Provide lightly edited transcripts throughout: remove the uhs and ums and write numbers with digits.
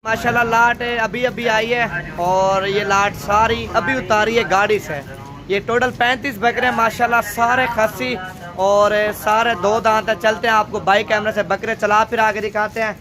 माशाल्लाह लाट अभी अभी आई है और ये लाट सारी अभी उतारी है गाड़ी से। ये टोटल 35 बकरे माशाल्लाह सारे खस्सी और सारे दो दांत है। चलते हैं आपको बाइक कैमरे से बकरे चला फिर आगे दिखाते हैं।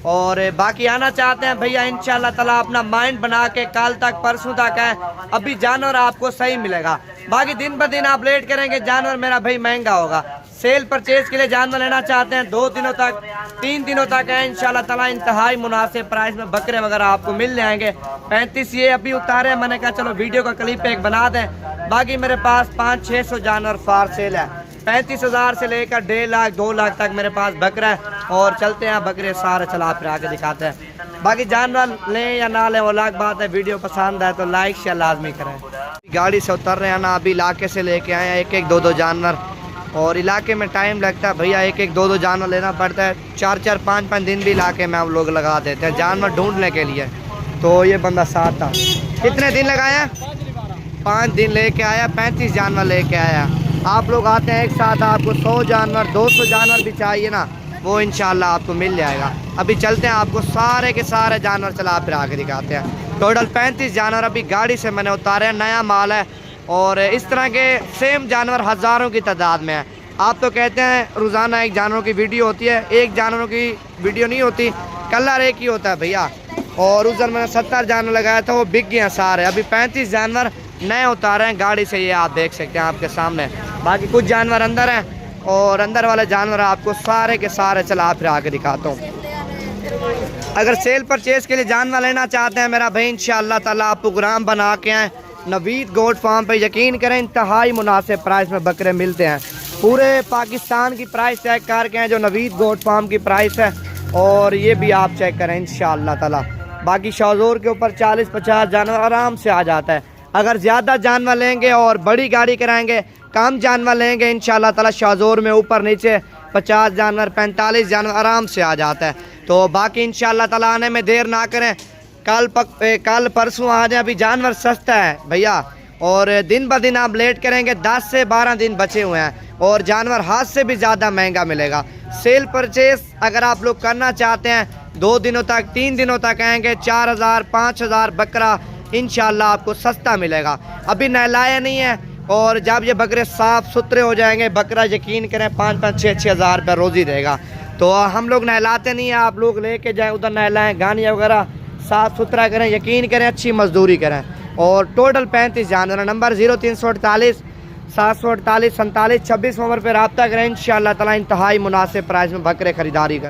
और बाकी आना चाहते हैं भैया इंशाल्लाह ताला अपना माइंड बना के कल तक परसों तक है, अभी जानवर आपको सही मिलेगा। बाकी दिन ब दिन आप लेट करेंगे जानवर मेरा भाई महंगा होगा। सेल परचेज के लिए जानवर लेना चाहते हैं 2 दिनों तक 3 दिनों तक है इंशाल्लाह ताला इंतहाई मुनासिब प्राइस में बकरे वगैरह आपको मिल जाएंगे। 35 ये अभी उतारे, मैंने कहा चलो वीडियो का क्लिप एक बना दें। बाकी मेरे पास 500-600 जानवर फार सेल है। 35,000 से लेकर 1.5 लाख 2 लाख तक मेरे पास बकरा है। और चलते हैं बकरे सारे चला फिर आके दिखाते हैं। बाकी जानवर लें या ना लें वो अलग बात है। वीडियो पसंद है तो लाइक शेयर लाजमी करें। गाड़ी से उतर रहे हैं ना, अभी इलाके से लेके आए हैं 1-1 2-2 जानवर। और इलाके में टाइम लगता है भैया, 1-1 2-2 जानवर लेना पड़ता है। 4-4 5-5 दिन भी इलाके में हम लोग लगा देते हैं जानवर ढूंढने के लिए। तो ये बंदा साथ था। कितने दिन लगाया? 5 दिन लेके आया, 35 जानवर लेके आया। आप लोग आते हैं एक साथ, आपको 100 जानवर 200 जानवर भी चाहिए ना, वो इंशाल्लाह आपको मिल जाएगा। अभी चलते हैं आपको सारे के सारे जानवर चला फिर आके दिखाते हैं। टोटल 35 जानवर अभी गाड़ी से मैंने उतारे हैं, नया माल है। और इस तरह के सेम जानवर हज़ारों की तादाद में है। आप तो कहते हैं रोज़ाना एक जानवरों की वीडियो होती है, एक जानवरों की वीडियो नहीं होती, कलर एक ही होता है भैया। और उस दिन मैंने 70 जानवर लगाया था, वो बिक गए हैं सारे। अभी 35 जानवर नए उतारे हैं गाड़ी से, ये आप देख सकते हैं आपके सामने। बाकी कुछ जानवर अंदर हैं और अंदर वाले जानवर आपको सारे के सारे चला फिर आके दिखाता हूँ। अगर सेल परचेज के लिए जानवर लेना चाहते हैं मेरा भाई इंशाअल्लाह ताला आप प्रोग्राम बना के आएँ। नवीद गोट फार्म पे यकीन करें इंतहाई मुनासिब प्राइस में बकरे मिलते हैं। पूरे पाकिस्तान की प्राइस चेक करके हैं जो नवीद गोट फार्म की प्राइस है, और ये भी आप चेक करें इंशाअल्लाह ताला। बाकी शाहजोर के ऊपर 40-50 जानवर आराम से आ जाता है। अगर ज़्यादा जानवर लेंगे और बड़ी गाड़ी कराएंगे, कम जानवर लेंगे इंशाअल्लाह ताला शाहजोर में ऊपर नीचे 50 जानवर 45 जानवर आराम से आ जाता है। तो बाकी इंशाअल्लाह ताला आने में देर ना करें, कल परसों आ जाए। अभी जानवर सस्ता है भैया, और दिन ब दिन आप लेट करेंगे 10 से 12 दिन बचे हुए हैं और जानवर हाथ से भी ज़्यादा महंगा मिलेगा। सेल परचेज अगर आप लोग करना चाहते हैं 2 दिनों तक 3 दिनों तक आएंगे 4000-5000 बकरा इंशाल्लाह आपको सस्ता मिलेगा। अभी नहलाया नहीं है, और जब ये बकरे साफ़ सुथरे हो जाएंगे बकरा यकीन करें 5-5 6-6 हज़ार रुपये रोज़ी देगा। तो हम लोग नहलाते नहीं हैं, आप लोग लेके जाएँ उधर नहलाएँ, गानिया वगैरह साफ़ सुथरा करें, यकीन करें अच्छी मजदूरी करें। और टोटल 35 जानवर। नंबर 0348 748 47 26 नंबर पर रब्ता करें। इंशाअल्लाह ताला इंतहाई मुनासिब प्राइस में बकरे खरीदारी करें।